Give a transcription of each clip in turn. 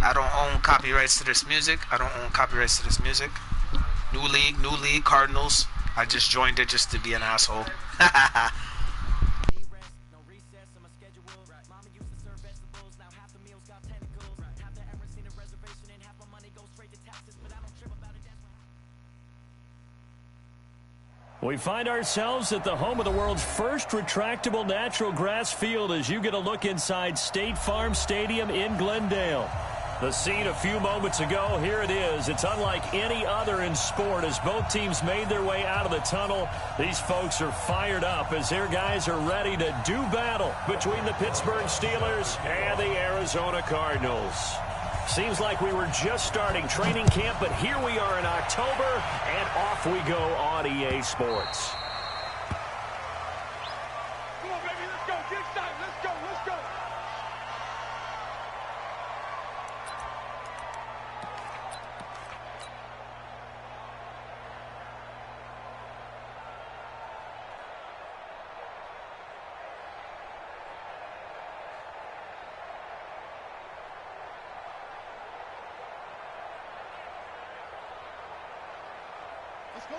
I don't own copyrights to this music. New league, Cardinals. I just joined it just to be an asshole. We find ourselves at the home of the world's first retractable natural grass field as you get a look inside State Farm Stadium in Glendale. The scene a few moments ago, here it is. It's unlike any other in sport as both teams made their way out of the tunnel. These folks are fired up as their guys are ready to do battle between the Pittsburgh Steelers and the Arizona Cardinals. Seems like we were just starting training camp, but here we are in October, and off we go on EA Sports. Come on, baby, let's go. Get excited. Let's go. Let's go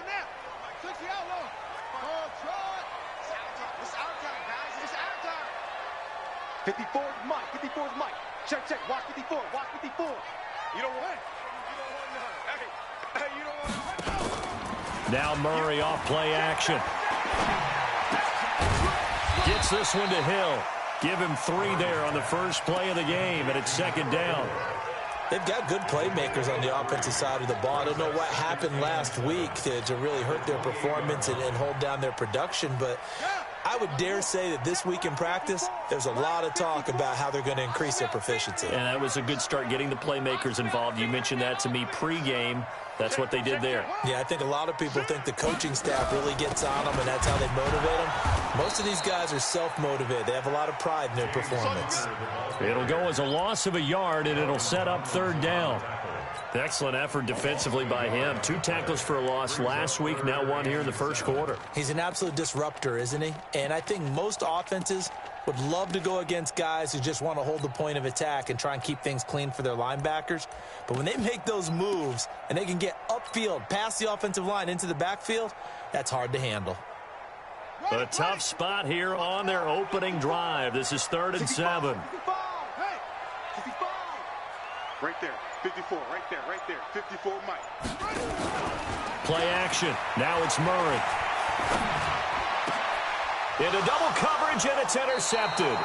now. 60 out long. Oh, try it. It's our time, guys. It's our time. 54 is Mike. 54 is Mike. Check. Watch 54. You don't want it. Hey, you don't want it. Now Murray off play action. Gets this one to Hill. Give him 3 there on the first play of the game, and it's second down. They've got good playmakers on the offensive side of the ball. I don't know what happened last week to really hurt their performance and hold down their production, but I would dare say that this week in practice, there's a lot of talk about how they're going to increase their proficiency. And that was a good start getting the playmakers involved. You mentioned that to me pregame. That's what they did there. Yeah, I think a lot of people think the coaching staff really gets on them, and that's how they motivate them. Most of these guys are self-motivated. They have a lot of pride in their performance. It'll go as a loss of a yard, and it'll set up third down. Excellent effort defensively by him. 2 tackles for a loss last week, now 1 here in the first quarter. He's an absolute disruptor, isn't he? And I think most offenses would love to go against guys who just want to hold the point of attack and try and keep things clean for their linebackers. But when they make those moves and they can get upfield, past the offensive line into the backfield, that's hard to handle. A tough spot here on their opening drive. This is 3rd and 7. Hey, 55. Right there. 54, right there. 54, Mike. Play action. Now it's Murray. Into double coverage, and it's intercepted.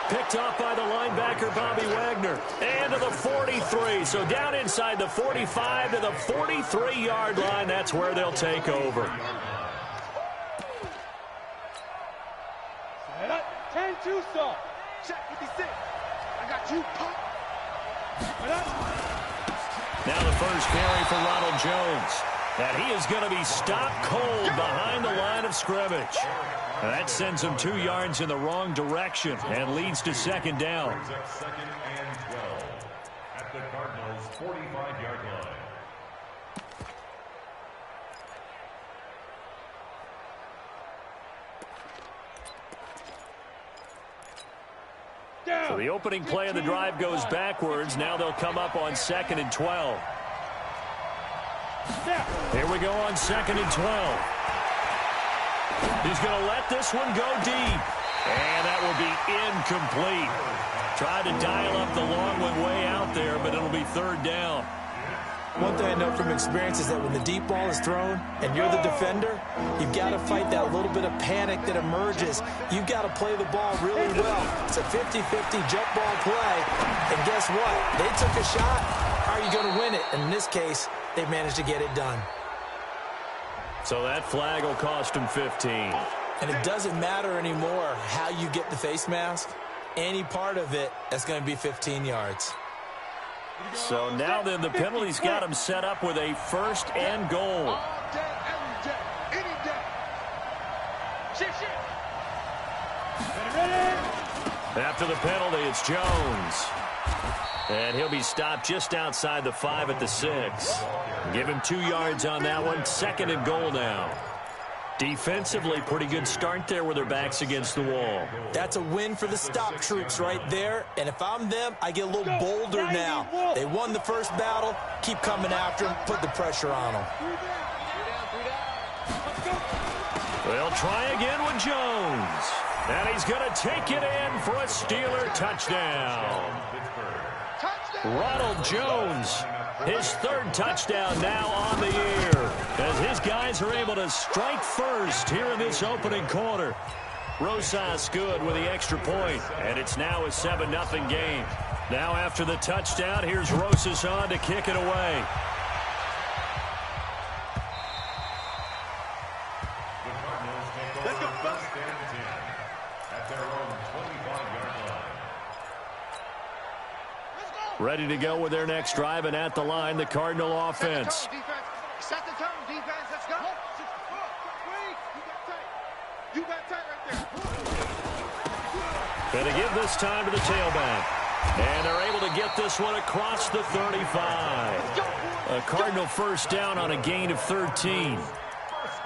Picked off by the linebacker, Bobby Wagner. And to the 43. So down inside the 45 to the 43-yard line. That's where they'll take over. 10-2, sir. Check 56. I got you. Now the first carry for Ronald Jones. And he is going to be stopped cold behind the line of scrimmage. And that sends him 2 yards in the wrong direction and leads to second down. Second and 12 at the Cardinals' 45-yard line. So the opening play of the drive goes backwards. Now they'll come up on 2nd and 12. Here we go on 2nd and 12. He's going to let this one go deep. And that will be incomplete. Tried to dial up the long one way out there, but it'll be 3rd down. One thing I know from experience is that when the deep ball is thrown and you're the defender, you've got to fight that little bit of panic that emerges. You've got to play the ball really well. It's a 50-50 jump ball play. And guess what? They took a shot. How are you going to win it? And in this case, they've managed to get it done. So that flag will cost him 15. And it doesn't matter anymore how you get the face mask. Any part of it, that's going to be 15 yards. So now then the penalty's got him set up with a 1st and goal. All day, every day, any day. Shift. After the penalty, it's Jones. And he'll be stopped just outside the 5 at the 6. Give him 2 yards on that one. 2nd and goal now. Defensively, pretty good start there with their backs against the wall. That's a win for the stop troops right there. And if I'm them, I get a little bolder now. They won the first battle. Keep coming after them. Put the pressure on them. They'll try again with Jones. And he's going to take it in for a Steeler touchdown. Ronald Jones, his third touchdown now on the year, as his guys are able to strike first here in this opening quarter. Rosas good with the extra point, and it's now a 7-0 game. Now after the touchdown, here's Rosas on to kick it away. Ready to go with their next drive, and at the line, the Cardinal offense. Set the tone, defense. Let's go. You got tight right there. Going to give this time to the tailback. And they're able to get this one across the 35. A Cardinal first down on a gain of 13.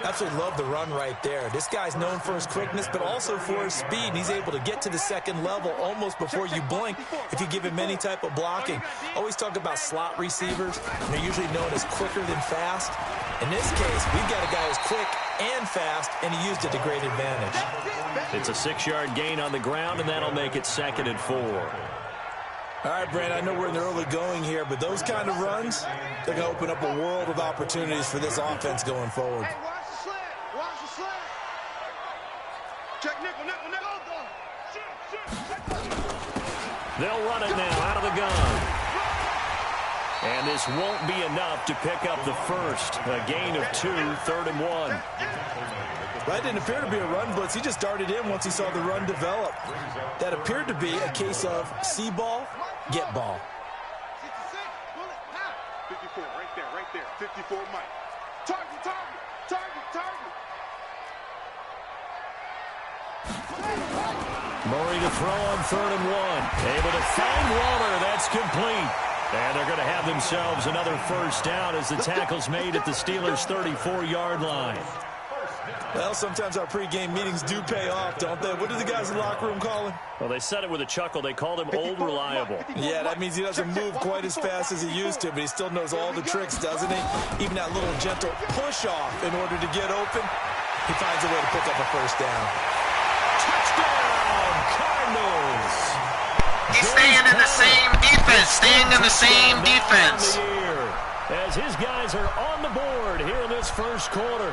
Absolutely love the run right there. This guy's known for his quickness, but also for his speed. And he's able to get to the second level almost before you blink if you give him any type of blocking. Always talk about slot receivers, and they're usually known as quicker than fast. In this case, we've got a guy who's quick and fast, and he used it to great advantage. It's a 6-yard gain on the ground, and that'll make it 2nd and 4. All right, Brandon, I know we're in the early going here, but those kind of runs, they're going to open up a world of opportunities for this offense going forward. Hey, watch the slant. Watch the slant. Check nickel, nickel, nickel. They'll run it now out of the gun. And this won't be enough to pick up the first. A gain of 2, 3rd and 1. That didn't appear to be a run blitz. He just darted in once he saw the run develop. That appeared to be a case of see ball, get ball. 54, right there. 54, Mike. Target. Murray to throw on 3rd and 1. Able to find Waller. That's complete. And they're going to have themselves another first down as the tackle's made at the Steelers' 34-yard line. Well, sometimes our pregame meetings do pay off, don't they? What do the guys in the locker room call him? Well, they said it with a chuckle. They called him Old Reliable. Yeah, that means he doesn't move quite as fast as he used to, but he still knows all the tricks, doesn't he? Even that little gentle push-off in order to get open, he finds a way to pick up a first down. Touchdown, Cardinals! He's staying in the same defense. As his guys are on the board here in this first quarter.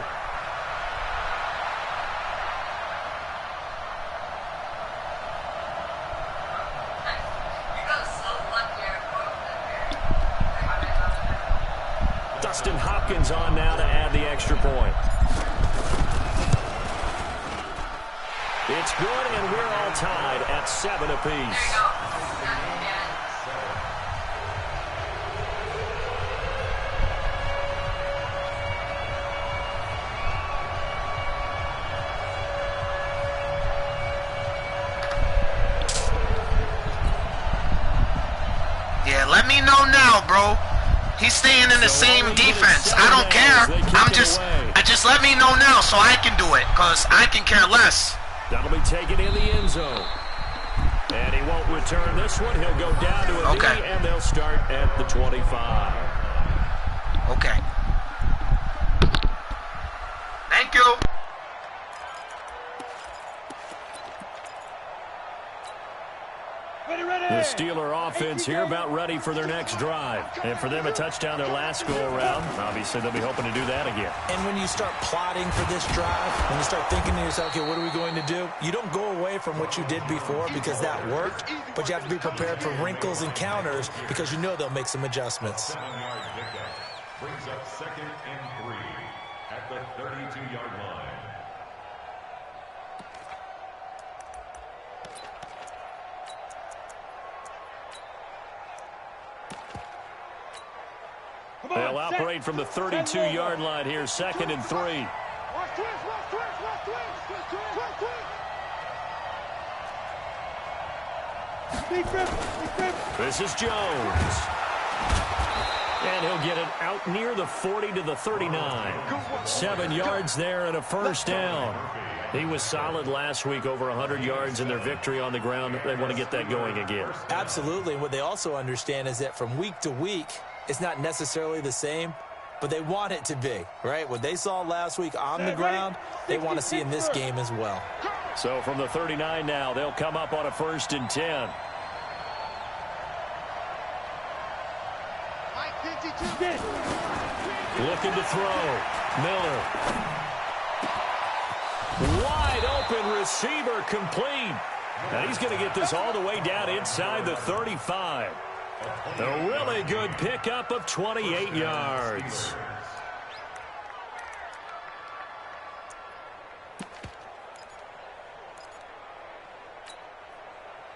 Dustin Hopkins on now to add the extra point. It's good, and we're all tied at 7 apiece. Yeah, let me know now, bro. He's staying in the same defense. I don't care. I just let me know now so I can do it, because I can care less. That'll be taken in the end zone. And he won't return this one. He'll go down to a knee, and they'll start at the 25. Okay. Thank you. The Steeler offense here about ready for their next drive. And for them, a touchdown their last go-around. Obviously, they'll be hoping to do that again. And when you start plotting for this drive, when you start thinking to yourself, okay, what are we going to do? You don't go away from what you did before because that worked, but you have to be prepared for wrinkles and counters because you know they'll make some adjustments. Brings up 2nd and 3 at the 32-yard line. They'll operate from the 32-yard line here, 2nd and 3. This is Jones. And he'll get it out near the 40 to the 39. 7 yards there and a first down. He was solid last week, over 100 yards in their victory on the ground. They want to get that going again. Absolutely. What they also understand is that from week to week, it's not necessarily the same, but they want it to be, right? What they saw last week on the ground, they want to see in this game as well. So from the 39 now, they'll come up on a 1st and 10. Looking to throw. Miller. Wide open receiver complete. And he's going to get this all the way down inside the 35. A really good pickup of 28 yards.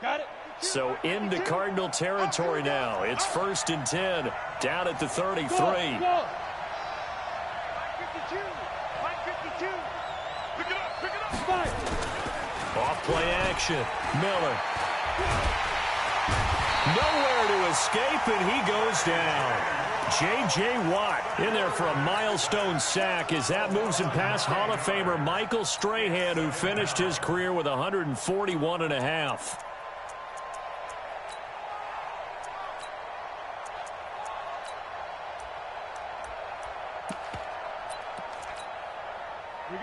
Got it. So into Cardinal territory now. It's 1st and 10 down at the 33. 552. 552. Pick it up. Pick it up. Off play action. Miller. Nowhere to escape, and he goes down. J.J. Watt in there for a milestone sack as that moves him past Hall of Famer Michael Strahan, who finished his career with 141.5.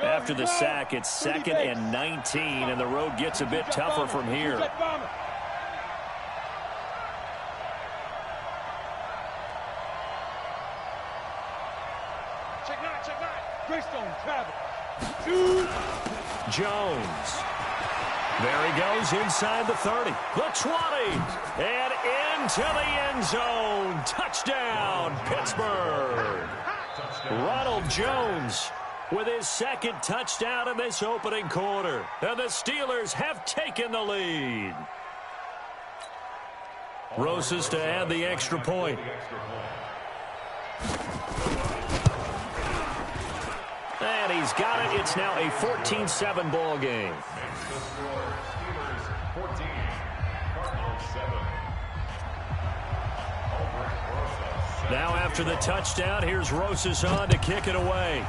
After the sack, it's 2nd and 19, and the road gets a bit tougher from here. Jones. There he goes inside the 30, the 20, and into the end zone. Touchdown, Pittsburgh. Ronald Jones with his 2nd touchdown in this opening quarter. And the Steelers have taken the lead. Rosas to add the extra point. And he's got it. It's now a 14-7 ball game. Now after the touchdown, here's Rosas on to kick it away.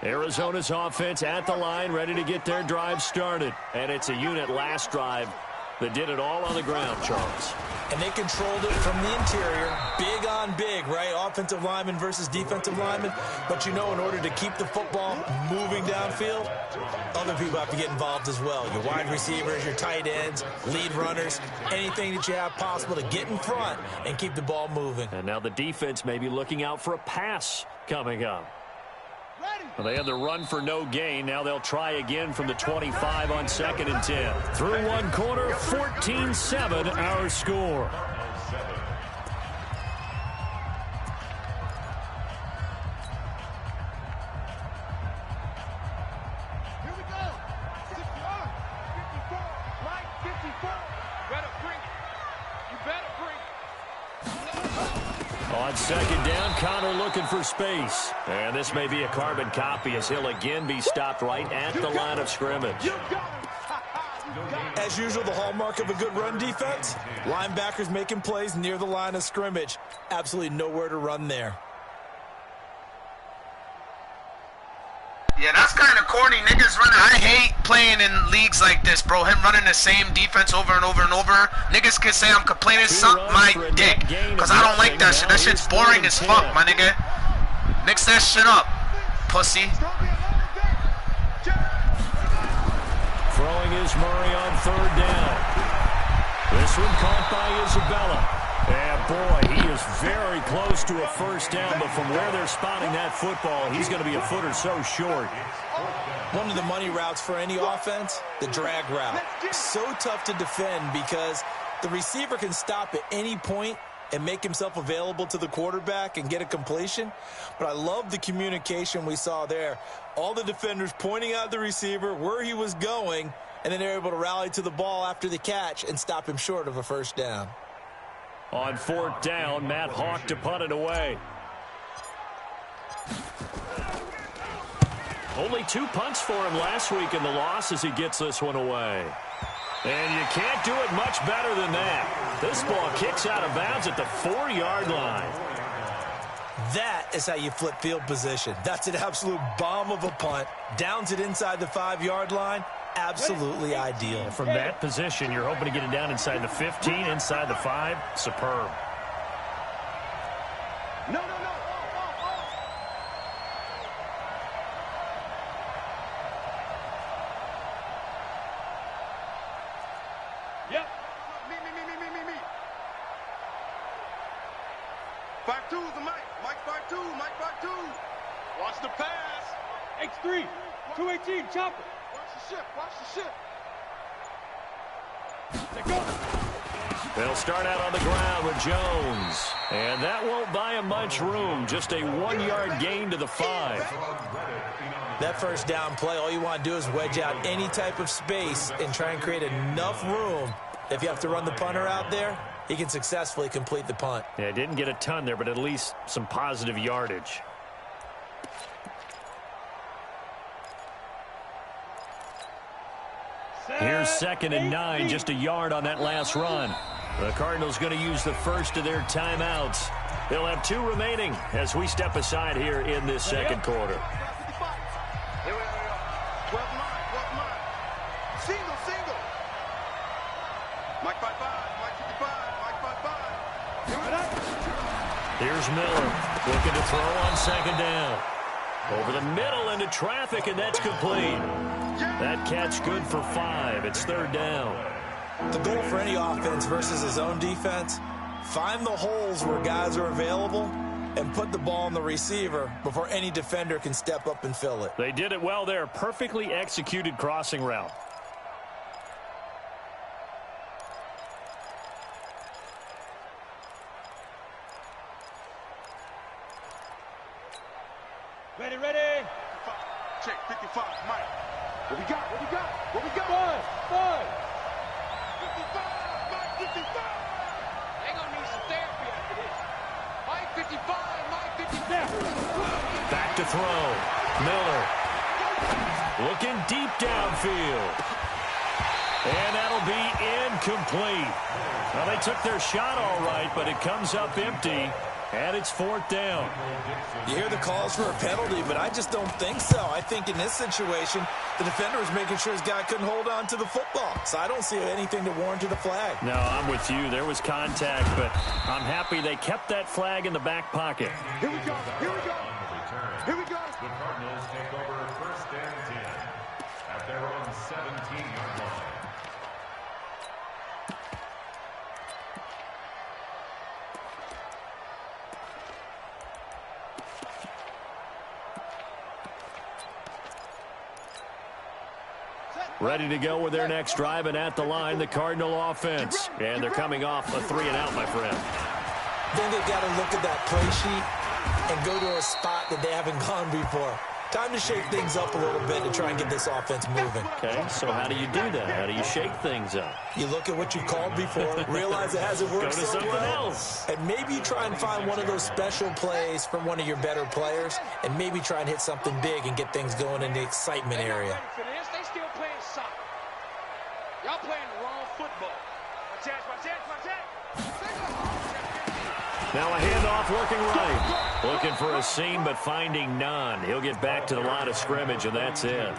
Arizona's offense at the line, ready to get their drive started. And it's a unit last drive that did it all on the ground, Charles. And they controlled it from the interior. Big on big, right? Offensive lineman versus defensive lineman. But you know, in order to keep the football moving downfield, other people have to get involved as well. Your wide receivers, your tight ends, lead runners, anything that you have possible to get in front and keep the ball moving. And now the defense may be looking out for a pass coming up. Well, they had the run for no gain. Now they'll try again from the 25 on 2nd and 10. Through one quarter, 14-7 our score. Here we go. 51, 54, right 54. Better bring it. You better bring it. On 2nd down, Connor looking for space. And this may be a carbon copy as he'll again be stopped right at the line of scrimmage. As usual, the hallmark of a good run defense, linebackers making plays near the line of scrimmage. Absolutely nowhere to run there. Yeah, that's kind of corny. Niggas running. I hate playing in leagues like this, bro. Him running the same defense over and over and over. Niggas can say I'm complaining, suck my dick. Because I don't like that shit. That shit's boring as fuck, my nigga. Mix that shit up, pussy. Throwing is Murray on 3rd down. This one caught by Isabella. And boy, he is very close to a first down, but from where they're spotting that football, he's going to be a foot or so short. One of the money routes for any offense, the drag route. So tough to defend because the receiver can stop at any point and make himself available to the quarterback and get a completion. But I love the communication we saw there. All the defenders pointing out the receiver, where he was going, and then they're able to rally to the ball after the catch and stop him short of a first down. On 4th down, Matt Hawk to punt it away. Only 2 punts for him last week in the loss as he gets this one away. And you can't do it much better than that. This ball kicks out of bounds at the 4-yard line. That is how you flip field position. That's an absolute bomb of a punt. Downs it inside the 5-yard line. Absolutely ideal. From that position, you're hoping to get it down inside the 15, inside the 5. Superb. No. Yep. Me. 5-2 is the Mike. Mike 5-2. Watch the pass. X3, 218, chopper. Watch the ship. Let go. They'll start out on the ground with Jones. And that won't buy him much room. Just a 1-yard gain to the 5. That first down play, all you want to do is wedge out any type of space and try and create enough room. If you have to run the punter out there, he can successfully complete the punt. Yeah, didn't get a ton there, but at least some positive yardage. Here's 2nd and 9, just a yard on that last run. The Cardinals going to use the first of their timeouts. They'll have 2 remaining as we step aside here in this second quarter. Here we go. 12 9. Single. Mike 5-5. Mike 55. Mike 5-5. Here we go. Here's Miller looking to throw on 2nd down. Over the middle into traffic, and that's complete. That catch good for 5. It's 3rd down. The goal for any offense versus his own defense, find the holes where guys are available and put the ball on the receiver before any defender can step up and fill it. They did it well there. Perfectly executed crossing route. Ready. Check 55. Mike. What we got? 5. 55. Mike 55. They gonna need some therapy after this. Mike 55. Back to throw. Miller. Looking deep downfield. And that'll be incomplete. Well, they took their shot all right, but it comes up empty. And it's 4th down. You hear the calls for a penalty, but I just don't think so. I think in this situation, the defender was making sure his guy couldn't hold on to the football. So I don't see anything to warrant a flag. No, I'm with you. There was contact, but I'm happy they kept that flag in the back pocket. Here we go. The Cardinals take over 1st and 10 at their own 17-yard line. Ready to go with their next drive, and at the line, the Cardinal offense. And they're coming off a 3-and-out, my friend. Then they got to look at that play sheet and go to a spot that they haven't gone before. Time to shake things up a little bit to try and get this offense moving. Okay, so how do you do that? How do you shake things up? You look at what you called before, realize it hasn't worked Go to so something well, else. and maybe you try and find one of those special plays from one of your better players, and maybe try and hit something big and get things going in the excitement area. For this, they still playing soccer. Y'all playing the wrong football. Watch that. Now a handoff looking right. Looking for a seam, but finding none. He'll get back to the line of scrimmage, and that's it.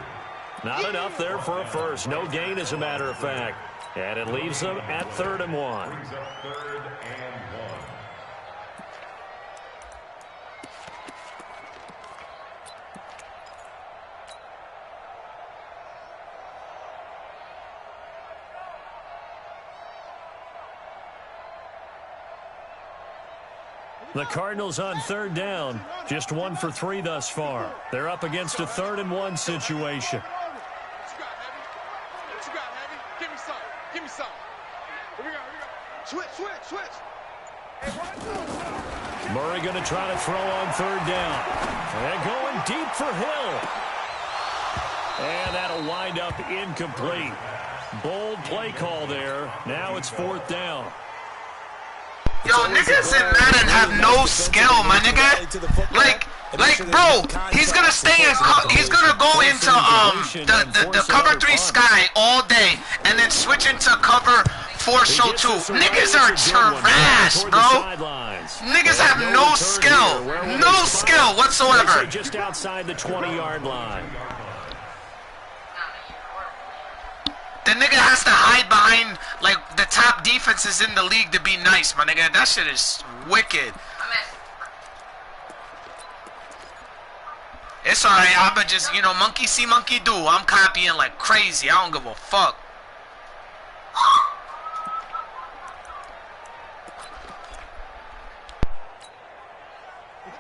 Not enough there for a first. No gain, as a matter of fact. And it leaves them at 3rd and 1. Brings up 3rd and 1. The Cardinals on 3rd down. Just 1 for 3 thus far. They're up against a 3rd and 1 situation. What you got, Heavy? Give me some. Here we go. Switch. Hey, Murray going to try to throw on third down. And going deep for Hill. And that'll wind up incomplete. Bold play call there. Now it's fourth down. Yo, niggas in Madden have no skill, my nigga. Like, bro, he's gonna stay in. He's gonna go into the cover 3 sky all day, and then switch into cover 4 show 2. Niggas are trash, bro. Niggas have no skill whatsoever. Just outside the 20-yard line. The nigga has to hide behind, like, the top defenses in the league to be nice, my nigga. That shit is wicked. It's alright, I'ma just, you know, monkey see, monkey do. I'm copying like crazy. I don't give a fuck.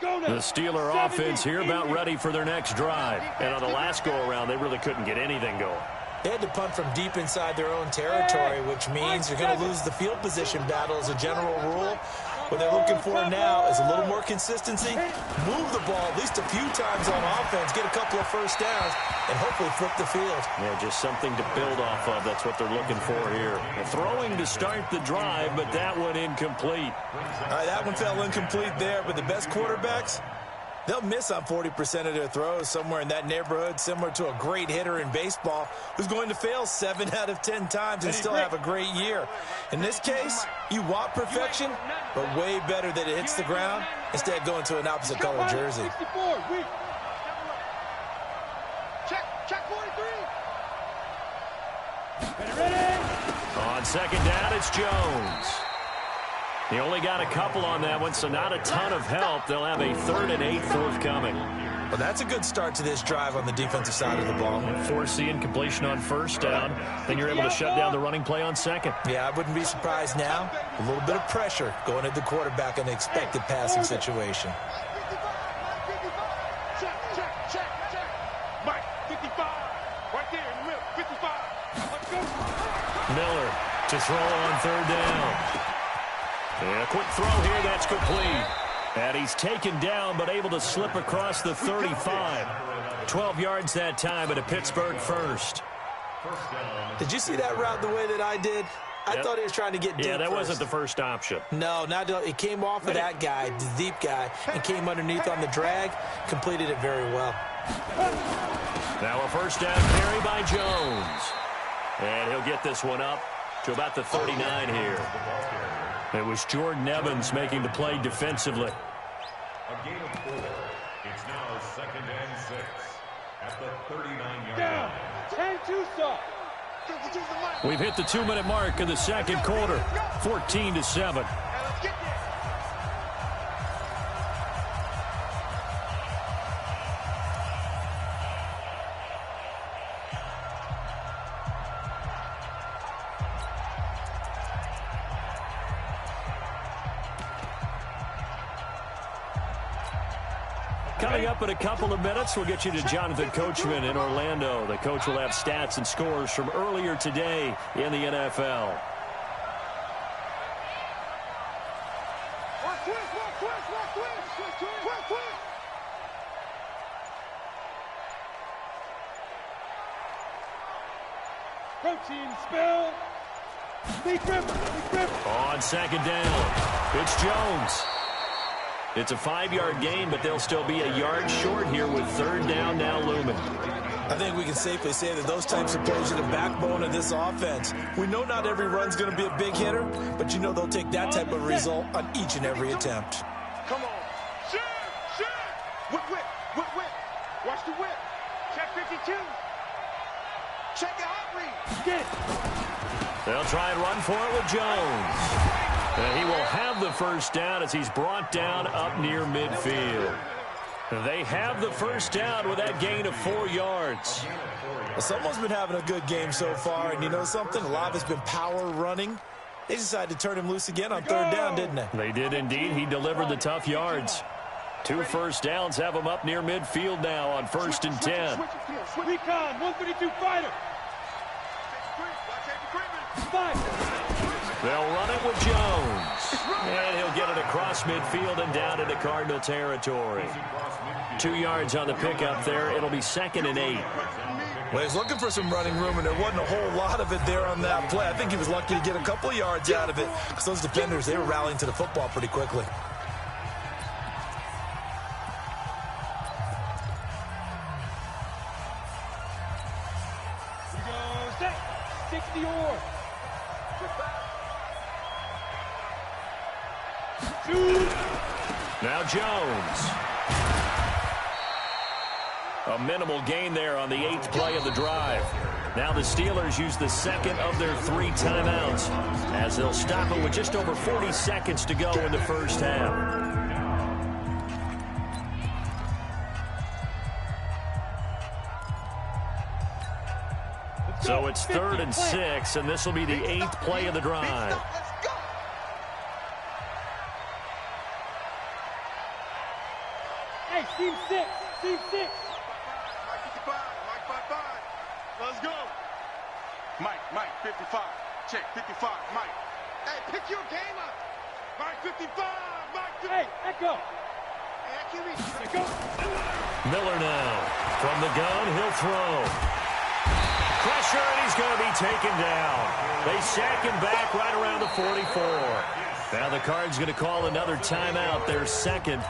The Steeler offense here about ready for their next drive. And on the last go-around, they really couldn't get anything going. They had to punt from deep inside their own territory, which means you're going to lose the field position battle as a general rule. What they're looking for now is a little more consistency, move the ball at least a few times on offense, get a couple of first downs, and hopefully flip the field. Yeah, just something to build off of. That's what they're looking for here. Throwing to start the drive, but that one incomplete. All right, that one fell incomplete there, but the best quarterbacks, they'll miss on 40% of their throws, somewhere in that neighborhood, similar to a great hitter in baseball who's going to fail 7 out of 10 times and still have a great year. In this case, you want perfection, but way better that it hits the ground instead of going to an opposite color jersey. Check 43. Ready? On second down, it's Jones. He only got a couple on that one, so not a ton of help. They'll have a 3rd and 8 forthcoming. Well, that's a good start to this drive on the defensive side of the ball. Force the incompletion on first down. Then you're able to shut down the running play on second. Yeah, I wouldn't be surprised now. A little bit of pressure going at the quarterback in the expected passing situation. Check. Mike, 55. Right there in the middle, 55. Let's go. Miller to throw on third down. And a quick throw here, that's complete. And he's taken down, but able to slip across the 35. 12 yards that time at a Pittsburgh first. Did you see that route the way that I did? I thought he was trying to get deep. Yeah, that first. wasn't the first option. No, it came off of that guy, the deep guy, and came underneath on the drag, completed it very well. Now a first down carry by Jones. And he'll get this one up to about the 39 here. It was Jordan Evans making the play defensively. A gain of 4. It's now 2nd and 6 at the 39-yard Down. line. 10-2 stop. We've hit the 2-minute mark in the second quarter. 14-7. Coming up in a couple of minutes, we'll get you to Jonathan Coachman in Orlando. The coach will have stats and scores from earlier today in the NFL. Protein spill. Big rip. On second down, it's Jones. It's a 5-yard gain, but they'll still be a yard short here with third down now looming. I think we can safely say that those types of plays are the backbone of this offense. We know not every run's going to be a big hitter, but you know they'll take that type of result on each and every attempt. Come on. Shit. Whip. Watch the whip. Check 52. Check the hot read. Get it. They'll try and run for it with Jones. And he will have the first down as he's brought down up near midfield. They have the first down with that gain of 4 yards. Well, someone's been having a good game so far, and you know something? A lot of it's been power running. They decided to turn him loose again on third down, didn't they? They did indeed. He delivered the tough yards. 2 first downs have him up near midfield now on 1st and 10. Recon, 152 fighter. 5. They'll run it with Jones. And he'll get it across midfield and down into Cardinal territory. 2 yards on the pickup there. It'll be 2nd and 8. Well, he's looking for some running room, and there wasn't a whole lot of it there on that play. I think he was lucky to get a couple of yards out of it because those defenders, they were rallying to the football pretty quickly. We go set. 60 or. Shoot. Now Jones. A minimal gain there on the 8th play of the drive. Now the Steelers use the 2nd of their 3 timeouts as they'll stop it with just over 40 seconds to go in the first half. So it's 3rd and 6, and this will be the 8th play of the drive. Hey, team 6. Team 6. Let's go. Mike, 55. Check, 55, Mike. Hey, pick your game up. Mike, 55. Mike, 55. Hey, echo. Hey, I can't reach. Echo. Miller now. From the gun, he'll throw. Pressure, and he's going to be taken down. They sack him back right around the 44. Now the Cards going to call another timeout, their 2nd.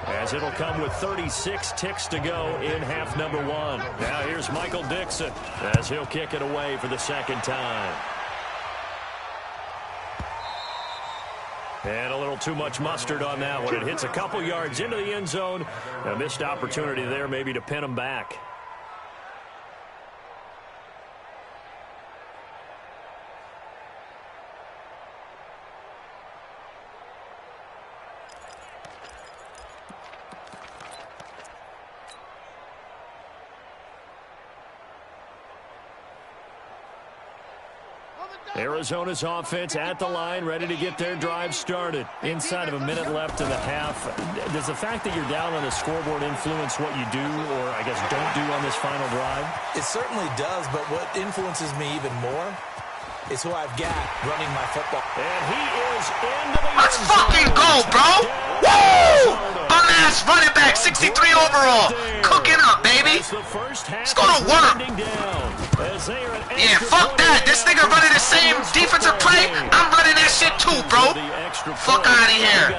As it'll come with 36 ticks to go in half number 1. Now here's Michael Dixon as he'll kick it away for the 2nd time. And a little too much mustard on that one. It hits a couple yards into the end zone. A missed opportunity there maybe to pin him back. Arizona's offense at the line, ready to get their drive started. Inside of a minute left in the half. Does the fact that you're down on the scoreboard influence what you do, or I guess don't do on this final drive? It certainly does, but what influences me even more is who I've got running my football. And he is into the Let's fucking go, bro! Woo! Bum-ass running back, 63 overall. Cooking up, baby. Let's go to work. Yeah, fuck that. This nigga running the same defensive play. I'm running that shit too, bro. Fuck out of here.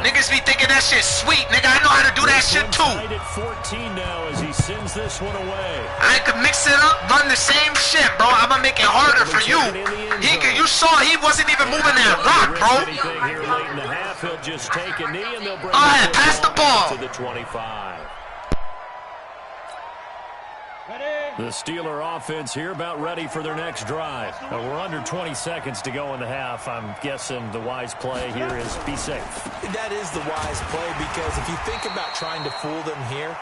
Niggas be thinking that shit sweet, nigga. I know how to do that shit too. I could mix it up, run the same shit, bro. I'm gonna make it harder for you. You saw he wasn't even moving that rock, bro. Go ahead, pass the ball. To the 25. The Steeler offense here about ready for their next drive. We're under 20 seconds to go in the half. I'm guessing the wise play here is be safe. That is the wise play, because if you think about trying to fool them here,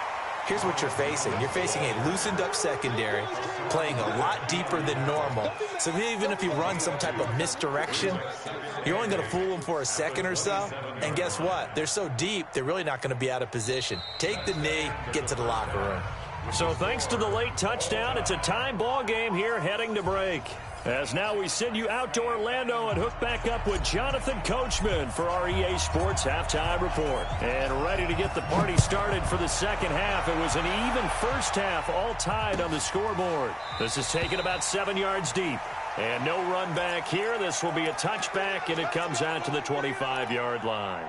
here's what you're facing. You're facing a loosened up secondary, playing a lot deeper than normal. So even if you run some type of misdirection, you're only going to fool them for a second or so. And guess what? They're so deep, they're really not going to be out of position. Take the knee, get to the locker room. So thanks to the late touchdown, it's a time ball game here heading to break. As now we send you out to Orlando and hook back up with Jonathan Coachman for our EA Sports Halftime Report. And ready to get the party started for the second half. It was an even first half, all tied on the scoreboard. This is taken about 7 yards deep. And no run back here. This will be a touchback, and it comes out to the 25-yard line.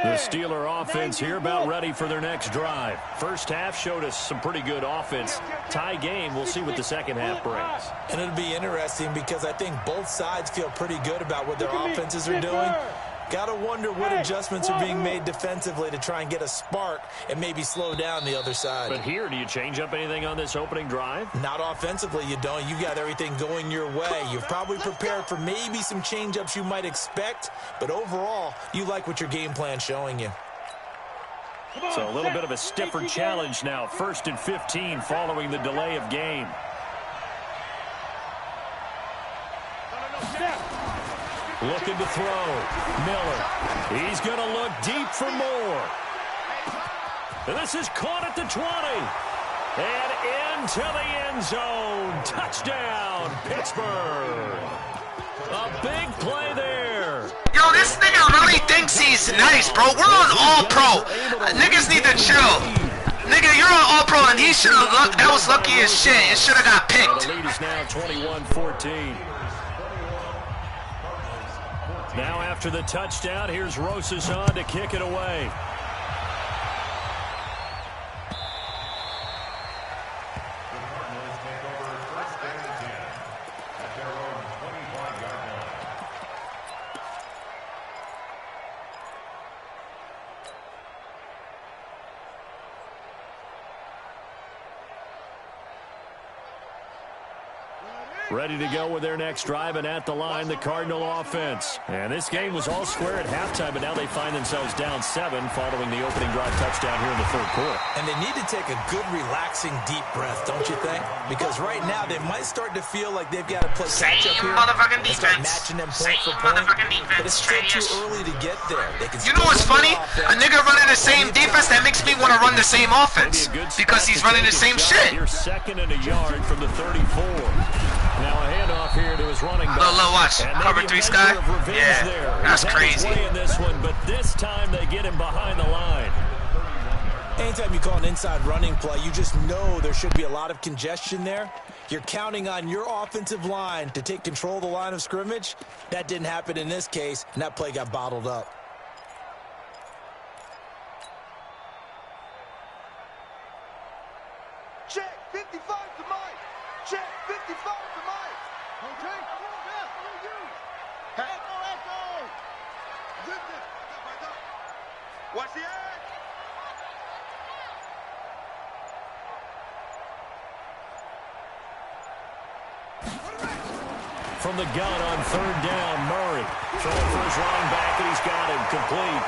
The Steeler offense here about ready for their next drive. First half showed us some pretty good offense. Tie game, we'll see what the second half brings. And it'll be interesting because I think both sides feel pretty good about what their offenses are doing. Got to wonder what adjustments are being made defensively to try and get a spark and maybe slow down the other side. But here, do you change up anything on this opening drive? Not offensively, you don't. You got everything going your way. You've probably prepared for maybe some change-ups you might expect, but overall, you like what your game plan's showing you. So a little bit of a stiffer challenge now. 1st and 15 following the delay of game. Looking to throw. Miller. He's going to look deep for more. And this is caught at the 20. And into the end zone. Touchdown, Pittsburgh. A big play there. Yo, this nigga really thinks he's nice, bro. We're on All-Pro. Niggas need to chill. Nigga, you're on All-Pro, and he should have. That was lucky as shit. It should have got picked. The lead is now 21-14. Now after the touchdown, here's Rosas on to kick it away. Ready to go with their next drive, and at the line, the Cardinal offense. And this game was all square at halftime, but now they find themselves down 7 following the opening drive touchdown here in the 3rd quarter. And they need to take a good, relaxing, deep breath, don't you think? Because right now, they might start to feel like they've got to play catch-up here. Motherfucking defense. Matching them point for point. But it's still too early to get there. You know what's funny? A nigga running the same defense, that makes me want to run the same offense. Because he's running the same shit. You're 2nd and a yard from the 34. Now a handoff here to his running back. Low, watch. Cover 3 Sky. Yeah, that's crazy. In this one, but this time they get him behind the line. Anytime you call an inside running play, you just know there should be a lot of congestion there. You're counting on your offensive line to take control of the line of scrimmage. That didn't happen in this case, and that play got bottled up. Check 55 to Mike. Check 55 to Mike. Okay. Echo. Watch the edge. From the gun on 3rd down, Murray throwing for his running back, and he's got him complete.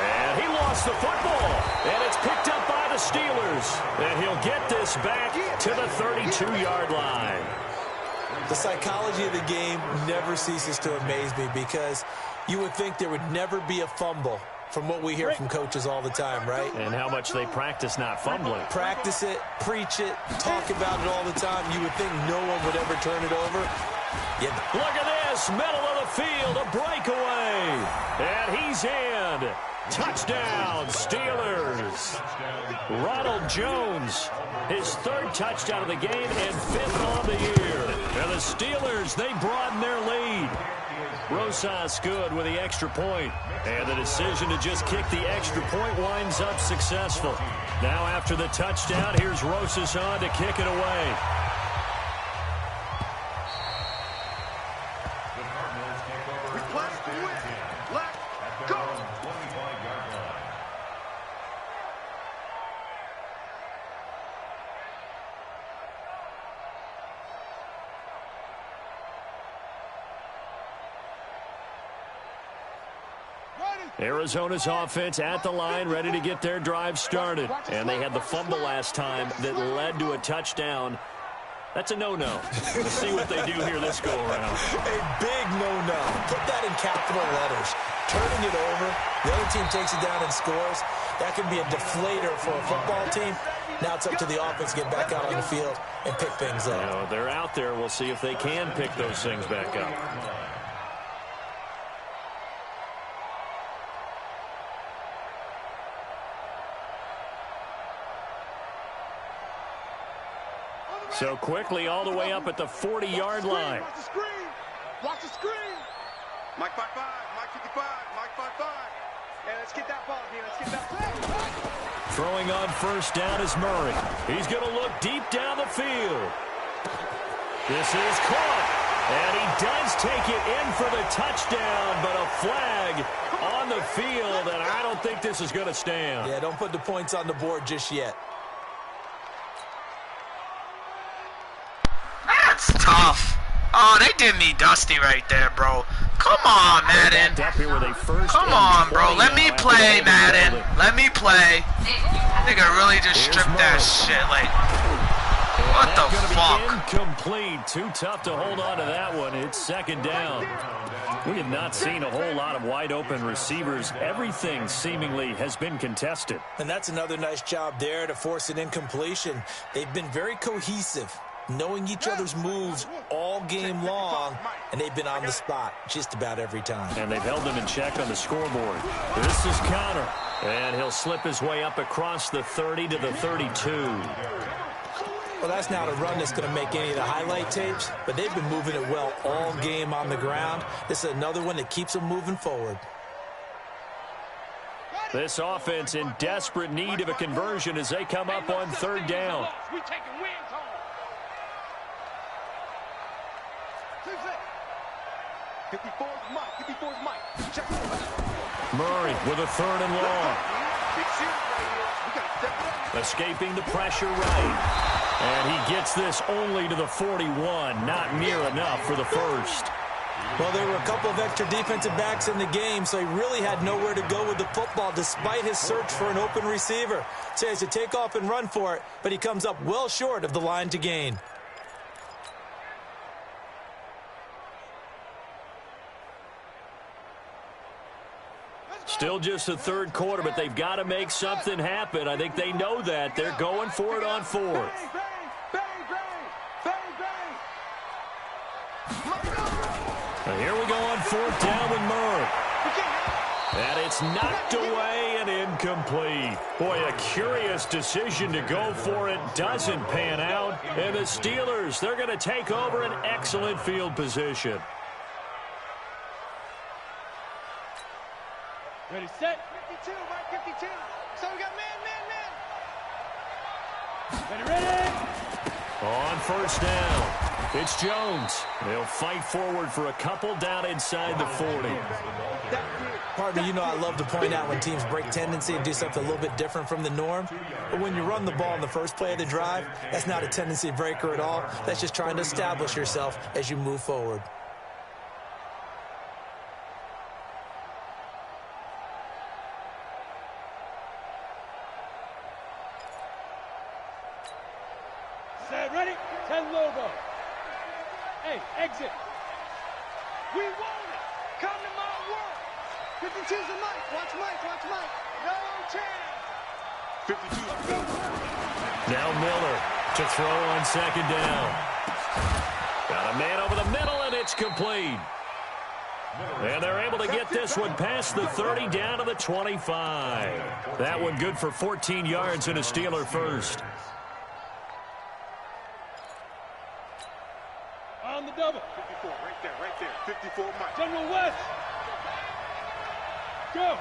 And he lost the football, and it's picked up by the Steelers. And he'll get this back to the 32-yard line. The psychology of the game never ceases to amaze me because you would think there would never be a fumble from what we hear from coaches all the time, right? And how much they practice not fumbling. Practice it, preach it, talk about it all the time. You would think no one would ever turn it over. Look at this, middle of the field, a breakaway. And he's in. Touchdown, Steelers. Ronald Jones, his 3rd touchdown of the game and 5th on the year. And the Steelers, they broaden their lead. Rosas good with the extra point. And the decision to just kick the extra point winds up successful. Now after the touchdown, here's Rosas on to kick it away. Arizona's offense at the line, ready to get their drive started. And they had the fumble last time that led to a touchdown. That's a no-no. Let's see what they do here this go-around. A big no-no. Put that in capital letters. Turning it over, the other team takes it down and scores. That can be a deflator for a football team. Now it's up to the offense to get back out on the field and pick things up. You know, they're out there. We'll see if they can pick those things back up. So quickly all the way up at the 40-yard line. Watch the screen. Watch the screen. Mike 5-5. Mike 55. Mike 5-5. Hey, let's get that ball here. Let's get that ball. Throwing on 1st down is Murray. He's going to look deep down the field. This is caught. And he does take it in for the touchdown, but a flag on the field, and I don't think this is going to stand. Yeah, don't put the points on the board just yet. That's tough. Oh, Oh, they did me dusty right there, bro. Come on, Madden. Come on, bro. Let me play, Madden. Let me play. Nigga really just stripped that shit. Like, what the fuck? Incomplete. Too tough to hold on to that one. It's second down. We have not seen a whole lot of wide open receivers. Everything seemingly has been contested. And that's another nice job there to force an incompletion. They've been very cohesive, knowing each other's moves all game long, and they've been on the spot just about every time. And they've held them in check on the scoreboard. This is Connor, and he'll slip his way up across the 30 to the 32. Well, that's not a run that's going to make any of the highlight tapes, but they've been moving it well all game on the ground. This is another one that keeps them moving forward. This offense in desperate need of a conversion as they come up on third down. We taking wins home. 54's Mike. 54's Mike. Check it out. Murray with a third and long. Big series right here. We got to step it up. Escaping the pressure right. And he gets this only to the 41. Not near enough for the first. Well, there were a couple of extra defensive backs in the game, so he really had nowhere to go with the football despite his search for an open receiver. So he has to take off and run for it, but he comes up well short of the line to gain. Still just the third quarter, but they've got to make something happen. I think they know that. They're going for it on fourth. And here we go on fourth down with Murray. And it's knocked away and incomplete. Boy, a curious decision to go for it. Doesn't pan out. And the Steelers, they're going to take over an excellent field position. Ready, set. 52, Mike, 52. So we got man. Ready. On first down, it's Jones. They'll fight forward for a couple down inside the 40. Partner, you know I love to point out when teams break tendency and do something a little bit different from the norm. But when you run the ball in the first play of the drive, that's not a tendency breaker at all. That's just trying to establish yourself as you move forward. Set, ready. 10 logo. Hey, exit. We want it. Come to my world. 52's a Mike. Watch Mike. Watch Mike. No chance. 52. Now Miller to throw on second down. Got a man over the middle, and it's complete. And they're able to get this one past the 30 down to the 25. That one good for 14 yards and a Steeler first. On the double. 54, right there. 54 Mike. General West. Go.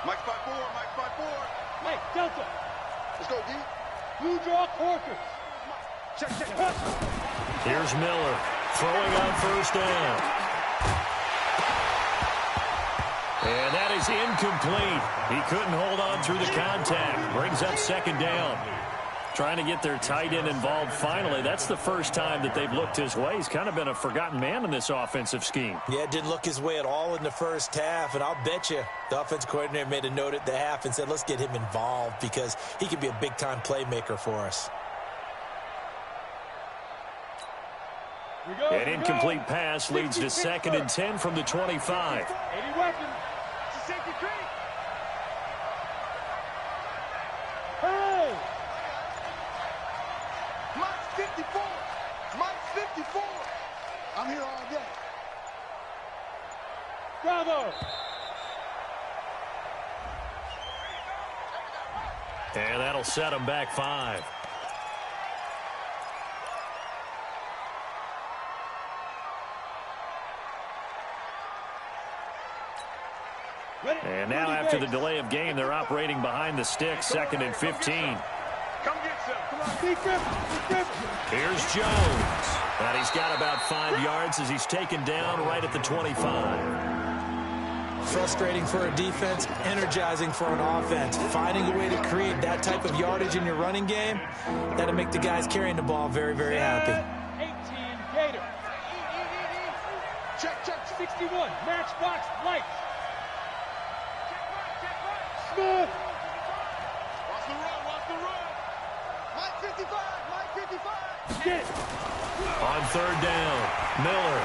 Mike 5-4, Mike 5-4. Hey, Delta. Let's go, D. Blue draw quarters. Check. Here's Miller throwing on first down. And that is incomplete. He couldn't hold on through the contact. Brings up second down. Trying to get their tight end involved finally. That's the first time that they've looked his way. He's kind of been a forgotten man in this offensive scheme. Yeah, it didn't look his way at all in the first half, and I'll bet you the offense coordinator made a note at the half and said, let's get him involved because he could be a big-time playmaker for us. An incomplete pass leads to 2nd and 10 from the 25. 80 weapons. It's a safety creek. Hey! Mike's 54. Mike's 54. I'm here all day. Bravo! And that'll set him back 5. And now after the delay of game, they're operating behind the sticks, 2nd and 15. Come get some. Come on, be grip. Here's Jones. And he's got about 5 yards as he's taken down right at the 25. Frustrating for a defense, energizing for an offense. Finding a way to create that type of yardage in your running game, that'll make the guys carrying the ball very, very happy. 18 Gator. Check, 61. Matchbox lights. Smith. Watch the run. Mike 55. Get. On third down, Miller.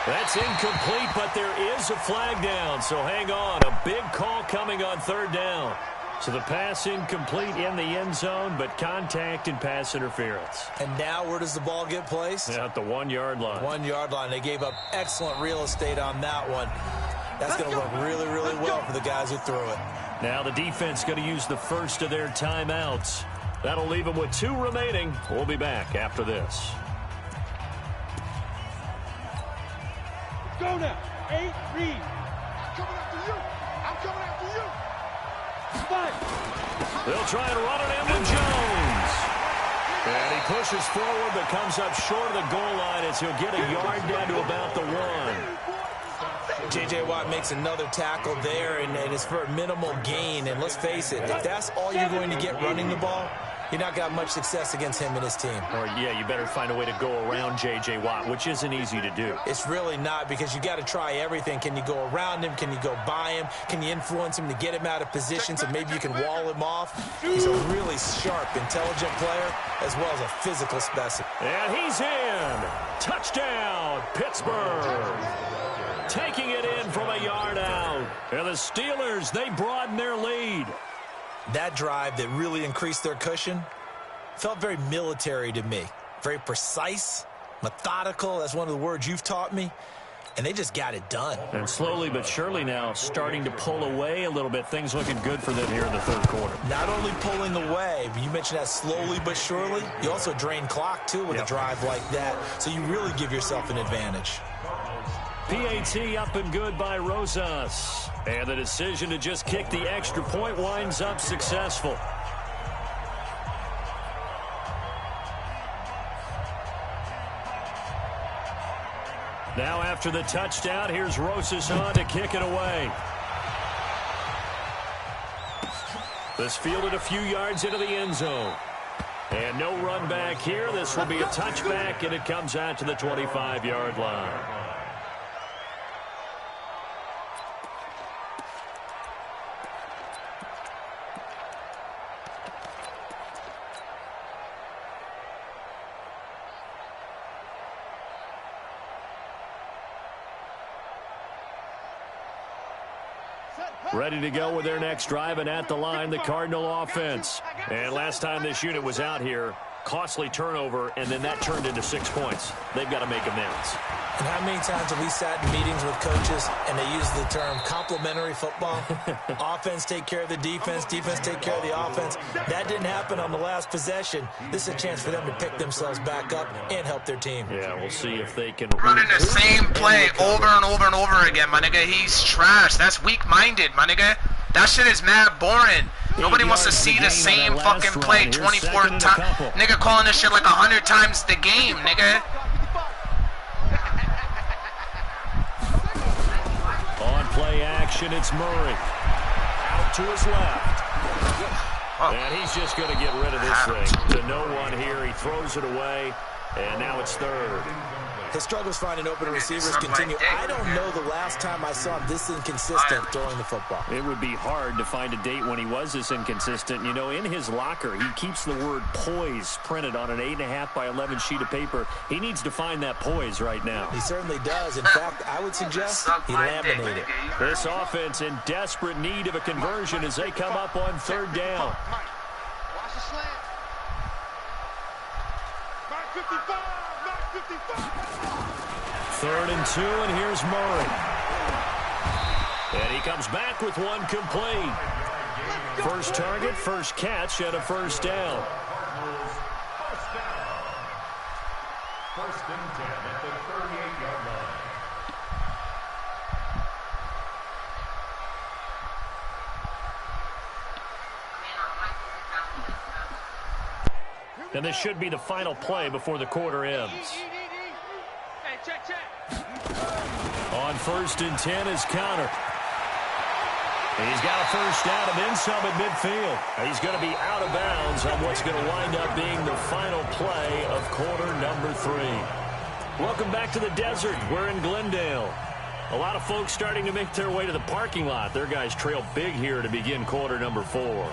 That's incomplete, but there is a flag down, so hang on. A big call coming on third down. So the pass incomplete in the end zone, but contact and pass interference. And now where does the ball get placed? At the 1 yard line. 1 yard line. They gave up excellent real estate on that one. That's going to work really, really well for the guys who threw it. Now the defense going to use the first of their timeouts. That'll leave them with 2 remaining. We'll be back after this. Go now. 8 Reed. I'm coming after you. 5. They'll try and run it in with Jones. And he pushes forward but comes up short of the goal line as he'll get a yard down to about the 1. J.J. Watt makes another tackle there, and it's for a minimal gain. And let's face it, if that's all you're going to get running the ball, you're not going to have much success against him and his team. Or, yeah, you better find a way to go around J.J. Watt, which isn't easy to do. It's really not, because you got to try everything. Can you go around him? Can you go by him? Can you influence him to get him out of position so maybe you can wall him off? He's a really sharp, intelligent player as well as a physical specimen. And he's in. Touchdown, Pittsburgh. Taking it in from a yard out. And the Steelers, they broaden their lead. That drive that really increased their cushion felt very military to me. Very precise, methodical. That's one of the words you've taught me. And they just got it done. And slowly but surely now starting to pull away a little bit. Things looking good for them here in the third quarter. Not only pulling away, but you mentioned that slowly but surely. You also drain clock, too, with a drive like that. So you really give yourself an advantage. PAT up and good by Rosas. And the decision to just kick the extra point winds up successful. Now after the touchdown, here's Rosas on to kick it away. This fielded a few yards into the end zone. And no run back here. This will be a touchback, and it comes out to the 25-yard line. Ready to go with their next drive, and at the line, the Cardinal offense. And last time this unit was out here, costly turnover, and then that turned into 6 points. They've got to make amends. And how many times have we sat in meetings with coaches and they use the term complementary football? Offense take care of the defense, defense take care of the offense. That didn't happen on the last possession. This is a chance for them to pick themselves back up and help their team. Yeah, we'll see if they can... Running the same play over and over and over again, my nigga. He's trash. That's weak-minded, my nigga. That shit is mad boring. Nobody wants to see the same fucking play 24 times. Nigga calling this shit like 100 times the game, nigga. On play action, it's Murray. Out to his left. And he's just going to get rid of this thing. To no one here. He throws it away. And now it's third. His struggles finding open receivers continue. I don't know the last time I saw him this inconsistent throwing the football. It would be hard to find a date when he was this inconsistent. You know, in his locker, he keeps the word poise printed on an 8.5 by 11 sheet of paper. He needs to find that poise right now. He certainly does. In fact, I would suggest he laminated it. This offense in desperate need of a conversion as they come up on third down. Watch the slant. Mark 55. 3rd and 2, and here's Murray. And he comes back with one complete. First target, first catch, and a first down. First and 10 at the 38-yard line. And this should be the final play before the quarter ends. Hey, check. On 1st and 10 is Connor. He's got a first down and then some at midfield. He's going to be out of bounds on what's going to wind up being the final play of quarter number 3. Welcome back to the desert. We're in Glendale. A lot of folks starting to make their way to the parking lot. Their guys trail big here to begin quarter number 4.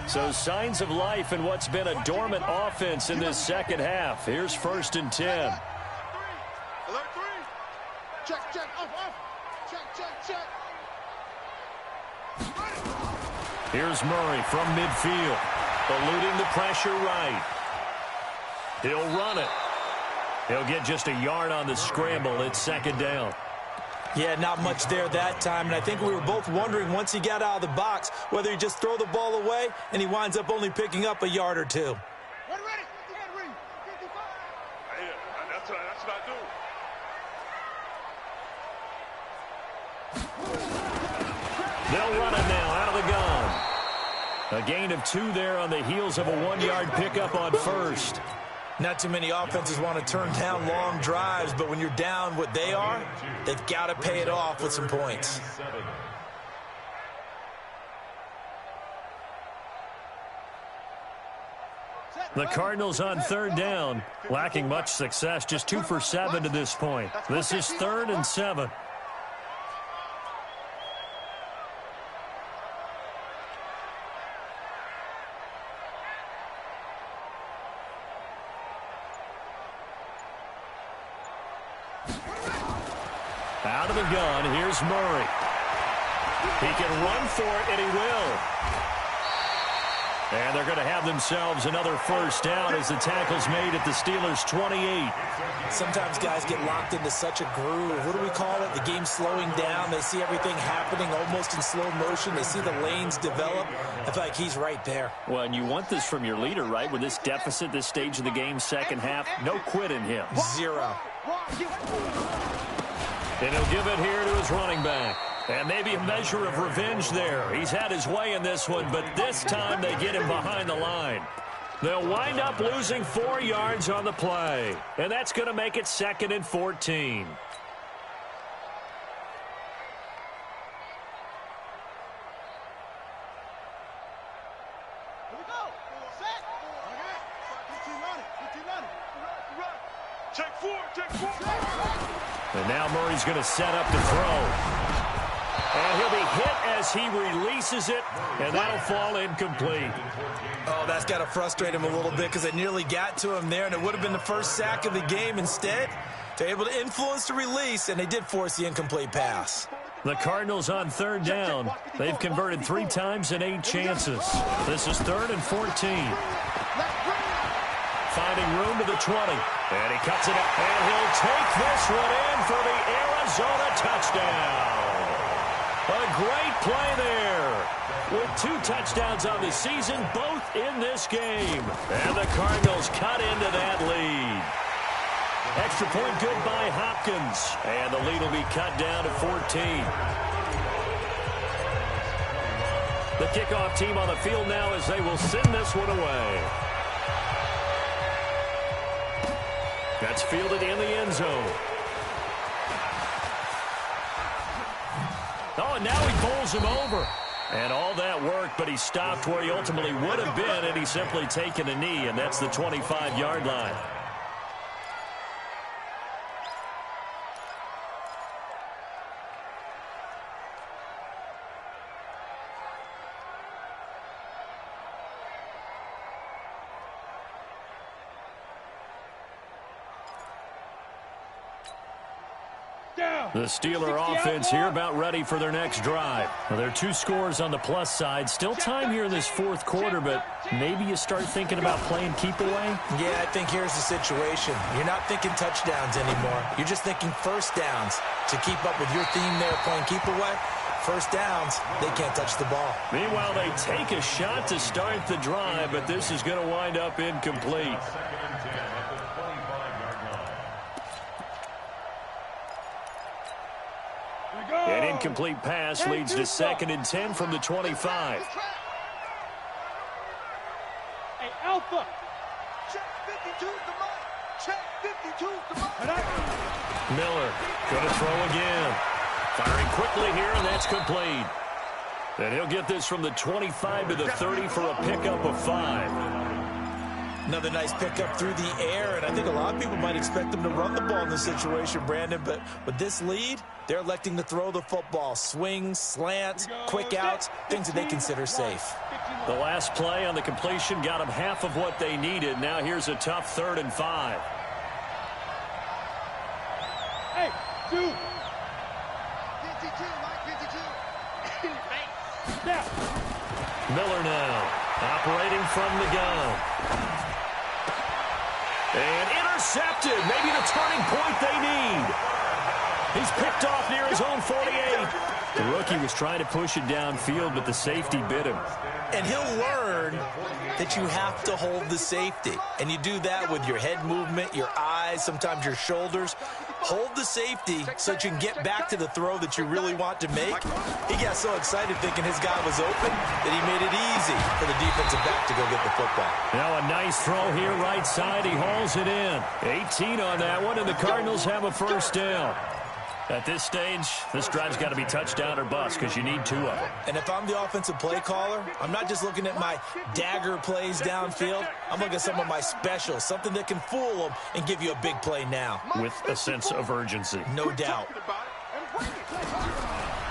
So signs of life in what's been a dormant offense in this second half. Here's 1st and 10. Alert 3. Check, check, off. Check. Here's Murray from midfield, eluding the pressure right. He'll run it. He'll get just a yard on the scramble. It's 2nd down. Yeah, not much there that time, and I think we were both wondering once he got out of the box whether he just throw the ball away, and he winds up only picking up a yard or 2. Ready. Hand read. 55. Hey, that's what I do. They'll run it now out of the gun. A gain of 2 there on the heels of a 1-yard pickup on 1st. Not too many offenses want to turn down long drives, but when you're down what they are, they've got to pay it off with some points. The Cardinals on 3rd down, lacking much success, just 2 for 7 to this point. This is 3rd and 7. Out of the gun, here's Murray. He can run for it, and he will. And they're going to have themselves another first down as the tackle's made at the Steelers' 28. Sometimes guys get locked into such a groove. What do we call it? The game's slowing down. They see everything happening almost in slow motion. They see the lanes develop. I feel like he's right there. Well, and you want this from your leader, right? With this deficit, this stage of the game, second half, no quit in him. 0. And he'll give it here to his running back. And maybe a measure of revenge there. He's had his way in this one, but this time they get him behind the line. They'll wind up losing 4 yards on the play. And that's going to make it 2nd and 14. Check 4. And now Murray's going to set up to throw. And he'll be hit as he releases it, and that'll fall incomplete. Oh, that's got to frustrate him a little bit because they nearly got to him there, and it would have been the first sack of the game. Instead, they're able to influence the release, and they did force the incomplete pass. The Cardinals on 3rd down. They've converted 3 times in 8 chances. This is 3rd and 14. Finding room to the 20. And he cuts it up. And he'll take this one in for the Arizona touchdown. A great play there. With 2 touchdowns on the season, both in this game. And the Cardinals cut into that lead. Extra point good by Hopkins. And the lead will be cut down to 14. The kickoff team on the field now as they will send this one away. That's fielded in the end zone. Oh, and now he bowls him over. And all that work, but he stopped where he ultimately would have been, and he's simply taken a knee, and that's the 25-yard line. The Steeler offense here about ready for their next drive. Well, there are 2 scores on the plus side. Still time here in this 4th quarter, but maybe you start thinking about playing keep away? Yeah, I think here's the situation. You're not thinking touchdowns anymore. You're just thinking first downs. To keep up with your theme there playing keep away, first downs, they can't touch the ball. Meanwhile, they take a shot to start the drive, but this is going to wind up incomplete. An incomplete pass leads to 2nd and 10 from the 25. Hey, Alpha. Check 52 to Mike. Check 52 to Mike. Miller Going to throw again. Firing quickly here, and that's complete. And he'll get this from the 25 to the 30 for a pickup of 5. Another nice pickup through the air, and I think a lot of people might expect them to run the ball in this situation, Brandon, but with this lead, they're electing to throw the football. Swings, slants, quick outs, things that they consider safe. The last play on the completion got them half of what they needed. Now here's a tough 3rd and 5. Hey, 2. 52, Mike, 52. Snap. Miller now, operating from the gun. And intercepted. Maybe the turning point they need. He's picked off near his own 48. The rookie was trying to push it downfield, but the safety bit him. And he'll learn that you have to hold the safety. And you do that with your head movement, your eyes, sometimes your shoulders. Hold the safety so that you can get back to the throw that you really want to make. He got so excited thinking his guy was open that he made it easy for the defensive back to go get the football. Now a nice throw here right side. He hauls it in. 18 on that one, and the Cardinals have a first down. At this stage, this drive's got to be touchdown or bust because you need 2 of them. And if I'm the offensive play caller, I'm not just looking at my dagger plays downfield. I'm looking at some of my specials, something that can fool them and give you a big play now. With a sense of urgency. No doubt.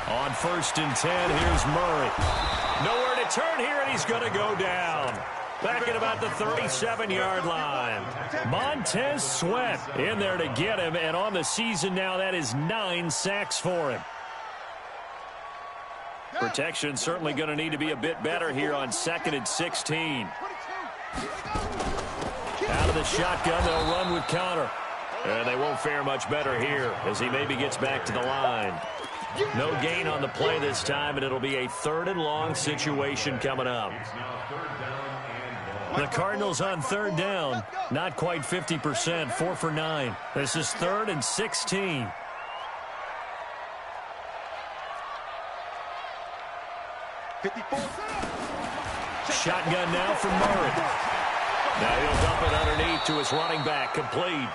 On 1st and 10, here's Murray. Nowhere to turn here, and he's going to go down. Back at about the 37-yard line. Montez Sweat in there to get him, and on the season now, that is 9 sacks for him. Protection certainly going to need to be a bit better here on 2nd and 16. Out of the shotgun, they'll run with counter. And they won't fare much better here as he maybe gets back to the line. No gain on the play this time, and it'll be a 3rd and long situation coming up. The Cardinals on 3rd down, not quite 50%, 4 for 9. This is 3rd and 16. Shotgun now from Murray. Now he'll dump it underneath to his running back, complete.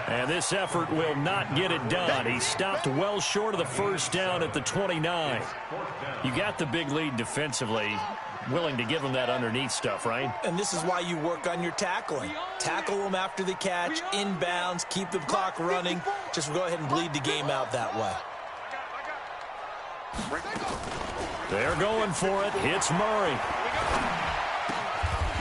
And this effort will not get it done. He stopped well short of the first down at the 29. You got the big lead defensively. Willing to give them that underneath stuff, right? And this is why you work on your tackling. Tackle them after the catch, inbounds, keep the clock running. Just go ahead and bleed the game out that way. They're going for it. It's Murray.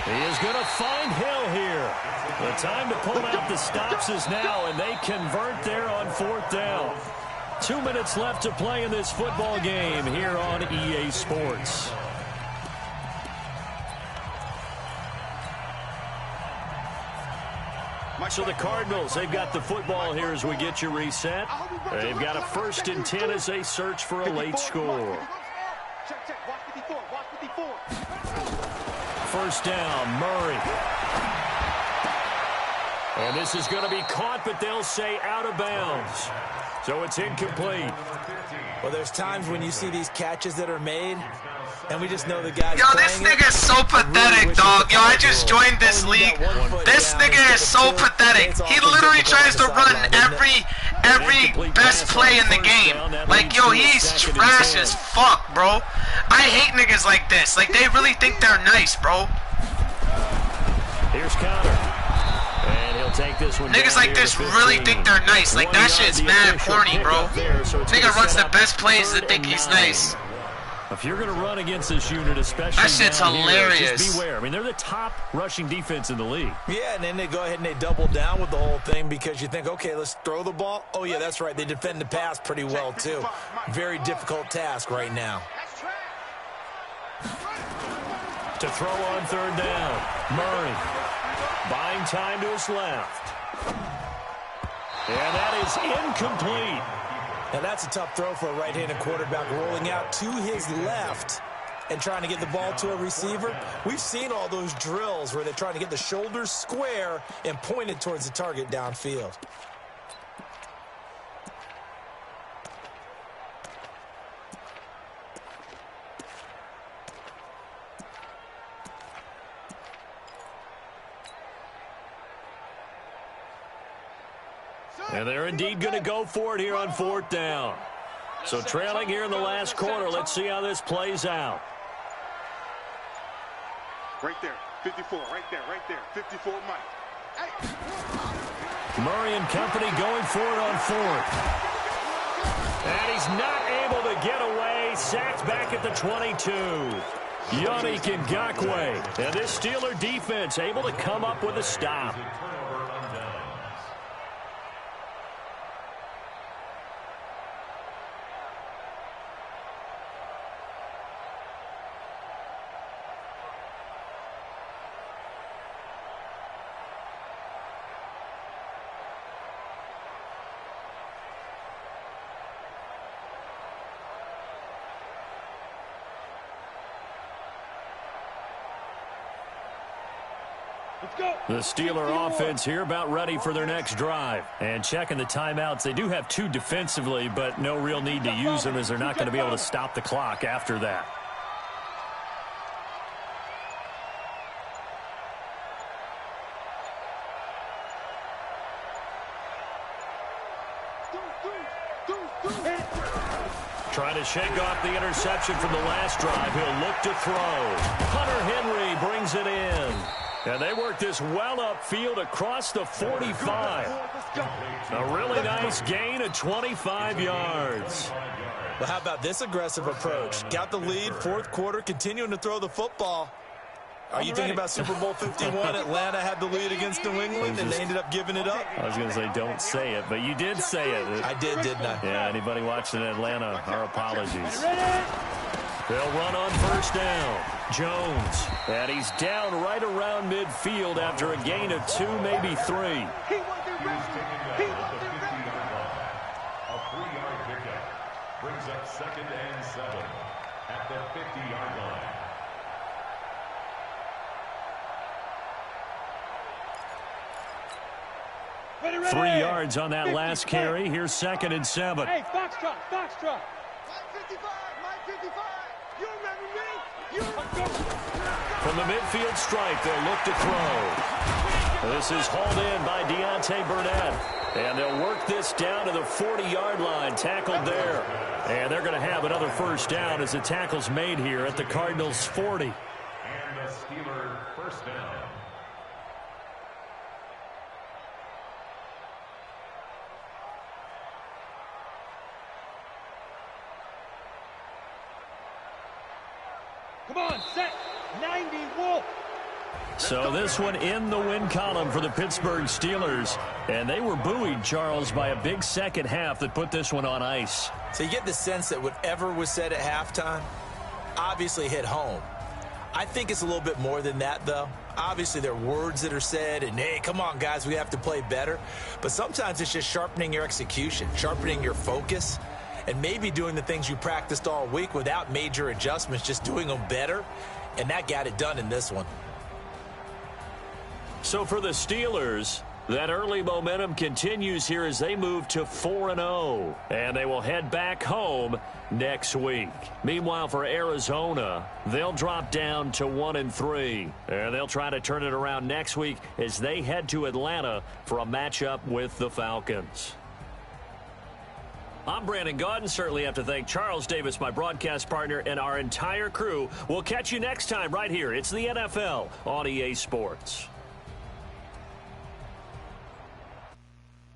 He is going to find Hill here. The time to pull out the stops is now, and they convert there on 4th down. 2 minutes left to play in this football game here on EA Sports. So the Cardinals, they've got the football here as we get you reset. They've got a 1st and 10 as they search for a late score. First down, Murray. And this is going to be caught, but they'll say out of bounds. So it's incomplete. Well, there's times when you see these catches that are made, and we just know the guy's Yo, this nigga is so pathetic, dog. Yo, I just joined this league. This nigga is so pathetic. He literally tries to run every best play in the game. Like, yo, he's trash as fuck, bro. I hate niggas like this. Like, they really think they're nice, bro. Here's counter. And he'll take this one. Niggas like this really think they're nice. Like, that shit's mad corny, bro. Nigga runs the best plays that think he's nice. If you're going to run against this unit, especially that shit's hilarious. Here, just beware. I mean, they're the top rushing defense in the league. Yeah, and then they go ahead and they double down with the whole thing because you think, okay, let's throw the ball. Oh, yeah, that's right. They defend the pass pretty well, too. Very difficult task right now. To throw on 3rd down, Murray. Buying time to his left. And that is incomplete. Now, that's a tough throw for a right-handed quarterback, rolling out to his left and trying to get the ball to a receiver. We've seen all those drills where they're trying to get the shoulders square and pointed towards the target downfield. And they're indeed going to go for it here on 4th down. So trailing here in the last quarter. Let's see how this plays out. Right there, 54, right there, 54, Mike. Hey. Murray and company going for it on 4th. And he's not able to get away. Sacked back at the 22. Yannick Ngakoue. And this Steeler defense able to come up with a stop. The Steeler offense here about ready for their next drive. And checking the timeouts, they do have 2 defensively, but no real need to use them as they're not going to be able to stop the clock after that. Trying to shake off the interception from the last drive. He'll look to throw. Hunter Henry brings it in. And they work this well upfield across the 45. A really nice gain of 25 yards. Well, how about this aggressive approach? Got the lead, 4th quarter, continuing to throw the football. Are you thinking about Super Bowl 51? Atlanta had the lead against New England, and they ended up giving it up. I was going to say, don't say it, but you did say it. I did, didn't I? Yeah, anybody watching Atlanta, our apologies. They'll run on 1st down. Jones. And he's down right around midfield after a gain of 2, maybe 3. He wasn't ready. He wasn't ready. A 3-yard pickup brings up 2nd and 7 at the 50-yard line. Ready, ready. 3 yards on that last carry. Here's 2nd and 7. Hey, Foxtrot, Foxtrot. Mike 55, Mike 55. You remember me? You From the midfield stripe, they'll look to throw. This is hauled in by Deontay Burnett. And they'll work this down to the 40-yard line, tackled there. And they're going to have another 1st down as the tackle's made here at the Cardinals' 40. And the Steeler 1st down. Come on, set. 90, Wolf. So this one in the win column for the Pittsburgh Steelers. And they were buoyed, Charles, by a big second half that put this one on ice. So you get the sense that whatever was said at halftime obviously hit home. I think it's a little bit more than that, though. Obviously, there are words that are said, and, hey, come on, guys, we have to play better. But sometimes it's just sharpening your execution, sharpening your focus, and maybe doing the things you practiced all week without major adjustments, just doing them better. And that got it done in this one. So for the Steelers, that early momentum continues here as they move to 4-0. And they will head back home next week. Meanwhile, for Arizona, they'll drop down to 1-3. And they'll try to turn it around next week as they head to Atlanta for a matchup with the Falcons. I'm Brandon Gaudin. Certainly have to thank Charles Davis, my broadcast partner, and our entire crew. We'll catch you next time right here. It's the NFL on EA Sports.